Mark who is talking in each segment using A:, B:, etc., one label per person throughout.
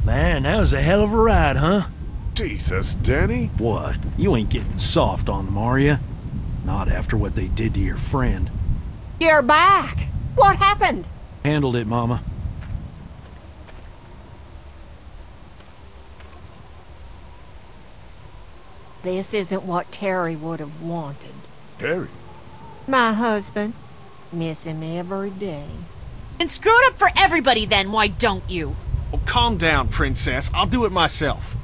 A: Man, that was a hell of a ride, huh?
B: Jesus, Danny.
A: What? You ain't getting soft on them, are ya? Not after what they did to your friend.
C: You're back! What happened?
A: Handled it, Mama.
C: This isn't what Terry would have wanted.
B: Terry?
C: My husband. Miss him every day.
D: And screw it up for everybody then, why don't you?
E: Oh, calm down, Princess. I'll do it myself.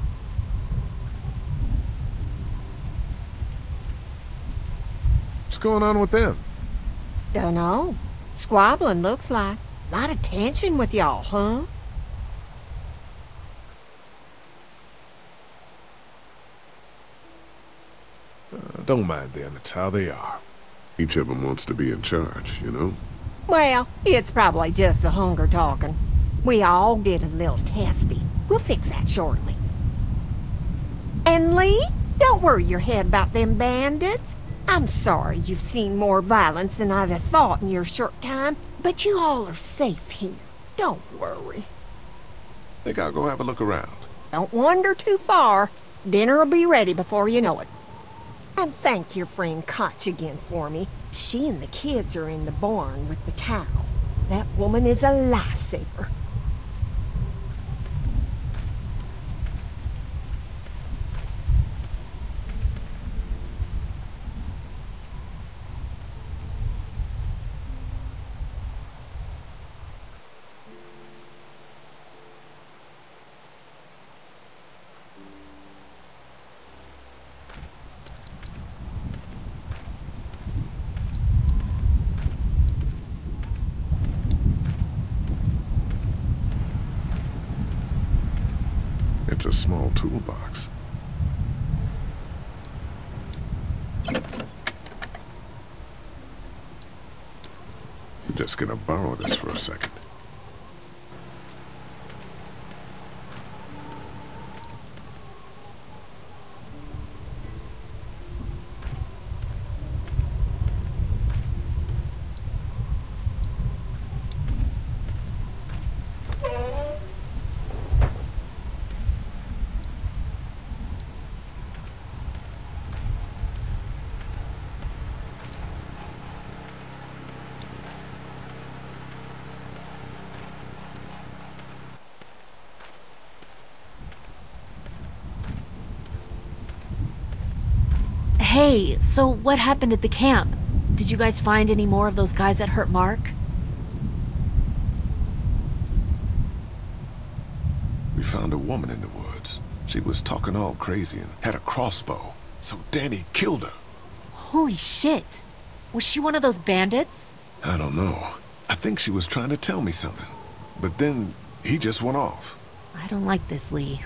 B: What's going on with them?
C: Dunno. Squabbling, looks like. Lot of tension with y'all, huh?
B: Don't mind them, it's how they are. Each of them wants to be in charge, you know?
C: Well, it's probably just the hunger talking. We all get a little testy. We'll fix that shortly. And Lee, don't worry your head about them bandits. I'm sorry you've seen more violence than I'd have thought in your short time, but you all are safe here. Don't worry.
B: Think I'll go have a look around.
C: Don't wander too far. Dinner'll be ready before you know it. And thank your friend Koch again for me. She and the kids are in the barn with the cow. That woman is a lifesaver.
B: It's a small toolbox. I'm just gonna borrow this for a second.
D: Hey, so what happened at the camp? Did you guys find any more of those guys that hurt Mark?
B: We found a woman in the woods. She was talking all crazy and had a crossbow. So Danny killed her.
D: Holy shit. Was she one of those bandits?
B: I don't know. I think she was trying to tell me something. But then he just went off.
D: I don't like this, Lee.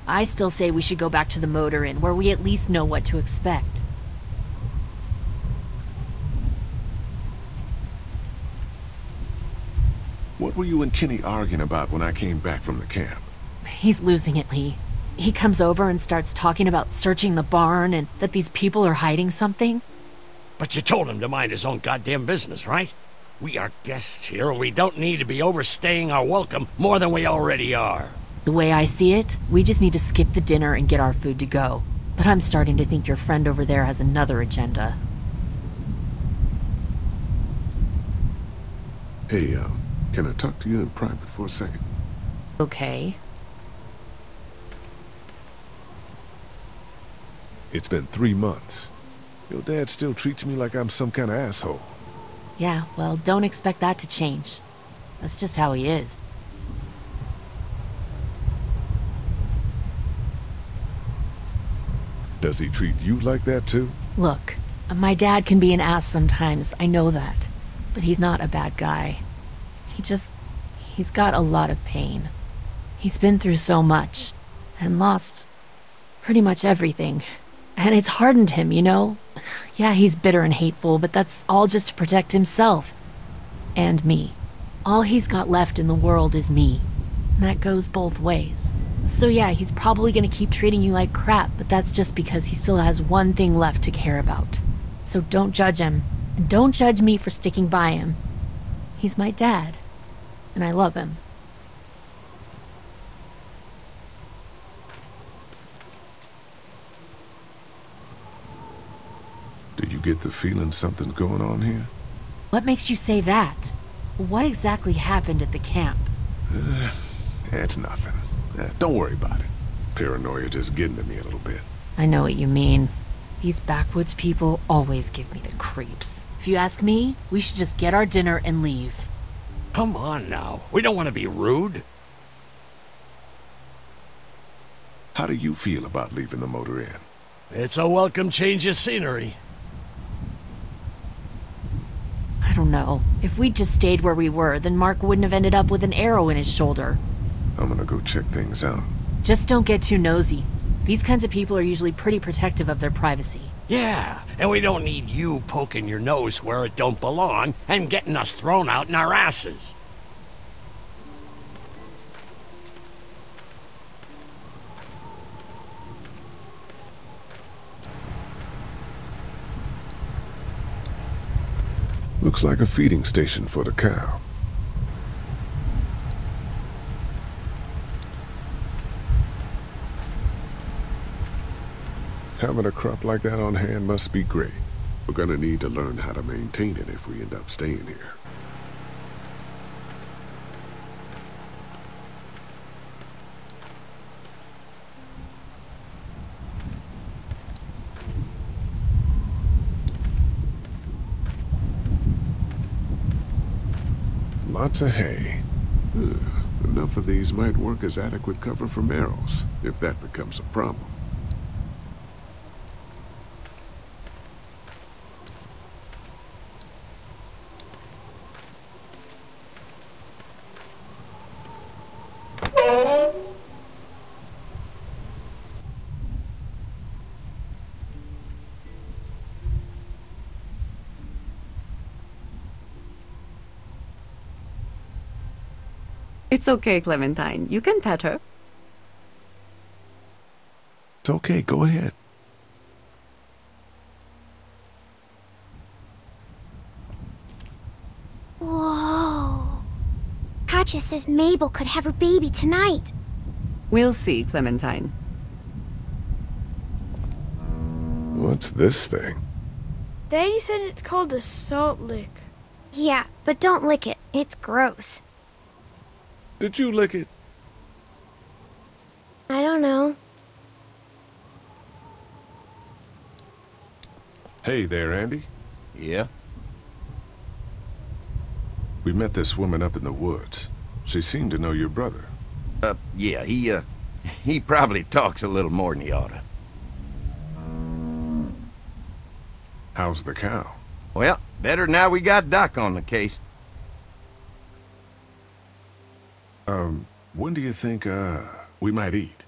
D: I still say we should go back to the motor inn, where we at least know what to expect.
B: What were you and Kenny arguing about when I came back from the camp?
D: He's losing it, Lee. He comes over and starts talking about searching the barn and that these people are hiding something.
F: But you told him to mind his own goddamn business, right? We are guests here, and we don't need to be overstaying our welcome more than we already are.
D: The way I see it, we just need to skip the dinner and get our food to go. But I'm starting to think your friend over there has another agenda.
B: Hey, can I talk to you in private for a second?
D: Okay.
B: It's been 3 months. Your dad still treats me like I'm some kind of asshole.
D: Yeah, well, don't expect that to change. That's just how he is.
B: Does he treat you like that too?
D: Look, my dad can be an ass sometimes, I know that. But he's not a bad guy. He's got a lot of pain. He's been through so much, and lost pretty much everything. And it's hardened him, you know? Yeah, he's bitter and hateful, but that's all just to protect himself. And me. All he's got left in the world is me. And that goes both ways. So yeah, he's probably gonna keep treating you like crap, but that's just because he still has one thing left to care about. So don't judge him. And don't judge me for sticking by him. He's my dad. And I love him.
B: get the feeling something's going on here?
D: What makes you say that? What exactly happened at the camp?
B: It's nothing. Don't worry about it. Paranoia just getting to me a little bit.
D: I know what you mean. These backwoods people always give me the creeps. If you ask me, we should just get our dinner and leave.
F: Come on now. We don't want to be rude.
B: How do you feel about leaving the motor inn?
F: It's a welcome change of scenery.
D: I don't know. If we'd just stayed where we were, then Mark wouldn't have ended up with an arrow in his shoulder.
B: I'm gonna go check things out.
D: Just don't get too nosy. These kinds of people are usually pretty protective of their privacy.
F: Yeah, and we don't need you poking your nose where it don't belong and getting us thrown out in our asses.
B: Looks like a feeding station for the cow. Having a crop like that on hand must be great. We're gonna need to learn how to maintain it if we end up staying here. Lots of hay. Enough of these might work as adequate cover from arrows, if that becomes a problem.
G: It's okay, Clementine. You can pet her.
B: It's okay, go ahead.
H: Whoa. Katjaa says Mabel could have her baby tonight.
G: We'll see, Clementine.
B: What's this thing?
I: Daddy said it's called a salt lick.
H: Yeah, but don't lick it. It's gross.
B: Did you lick it?
H: I don't know.
B: Hey there, Andy.
J: Yeah?
B: We met this woman up in the woods. She seemed to know your brother.
J: Yeah, he probably talks a little more than he oughta.
B: How's the cow?
J: Well, better now we got Doc on the case.
B: When do you think, we might eat?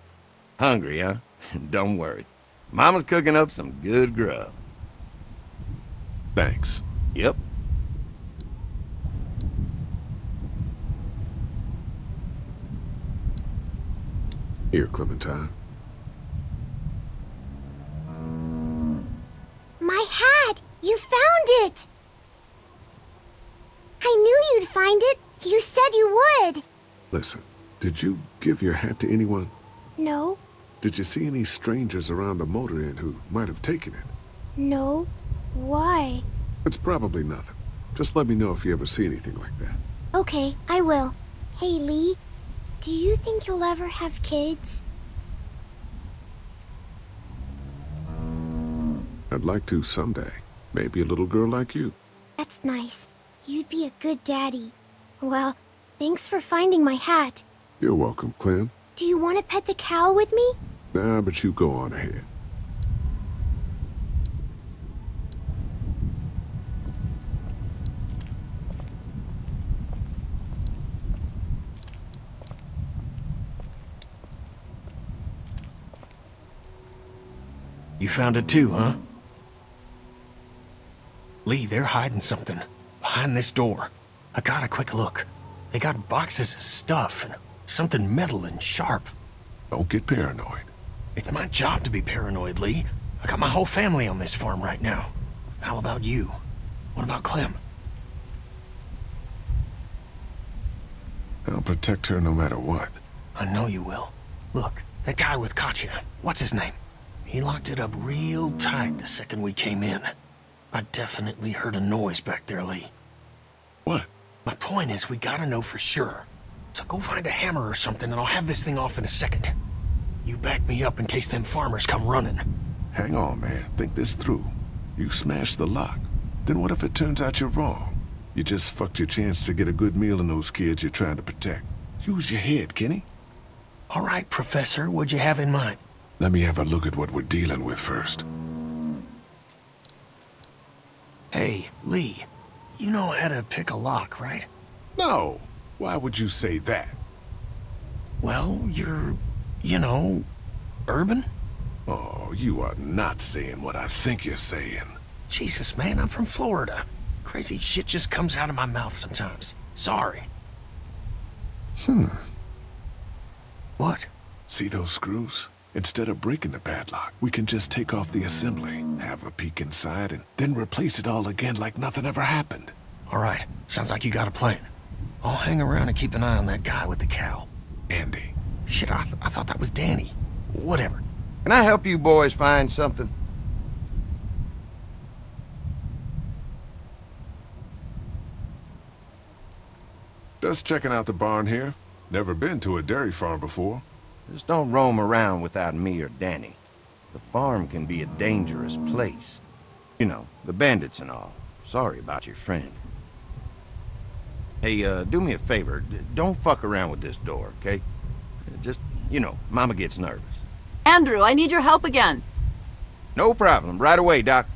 J: Hungry, huh? Don't worry. Mama's cooking up some good grub.
B: Thanks.
J: Yep.
B: Here, Clementine.
H: My hat! You found it! I knew you'd find it. You said you would.
B: Listen, did you give your hat to anyone?
H: No.
B: Did you see any strangers around the motor inn who might have taken it?
H: No. Why?
B: It's probably nothing. Just let me know if you ever see anything like that.
H: Okay, I will. Hey, Lee. Do you think you'll ever have kids?
B: I'd like to someday. Maybe a little girl like you.
H: That's nice. You'd be a good daddy. Well, thanks for finding my hat.
B: You're welcome, Clem.
H: Do you want to pet the cow with me?
B: Nah, but you go on ahead.
E: You found it too, huh? Lee, they're hiding something. Behind this door. I got a quick look. They got boxes of stuff and something metal and sharp.
B: Don't get paranoid.
E: It's my job to be paranoid, Lee. I got my whole family on this farm right now. How about you? What about Clem?
B: I'll protect her no matter what.
E: I know you will. Look, that guy with Katjaa. What's his name? He locked it up real tight the second we came in. I definitely heard a noise back there, Lee.
B: What?
E: My point is, we gotta know for sure. So go find a hammer or something, and I'll have this thing off in a second. You back me up in case them farmers come running.
B: Hang on, man. Think this through. You smash the lock. Then what if it turns out you're wrong? You just fucked your chance to get a good meal in those kids you're trying to protect. Use your head, Kenny.
E: All right, Professor, what'd you have in mind?
B: Let me have a look at what we're dealing with first.
E: Hey, Lee, you know how to pick a lock, right?
B: No. Why would you say that?
E: Well, you're, you know, urban?
B: Oh, you are not saying what I think you're saying.
E: Jesus, man, I'm from Florida. Crazy shit just comes out of my mouth sometimes. Sorry. What?
B: See those screws? Instead of breaking the padlock, we can just take off the assembly, have a peek inside, and then replace it all again like nothing ever happened.
E: All right, sounds like you got a plan. I'll hang around and keep an eye on that guy with the cow.
B: Andy.
E: Shit, I thought that was Danny. Whatever.
J: Can I help you boys find something?
B: Just checking out the barn here. Never been to a dairy farm before.
J: Just don't roam around without me or Danny. The farm can be a dangerous place. You know, the bandits and all. Sorry about your friend. Hey, do me a favor. Don't fuck around with this door, okay? Just, you know, Mama gets nervous.
G: Andrew, I need your help again.
J: No problem. Right away, Doc.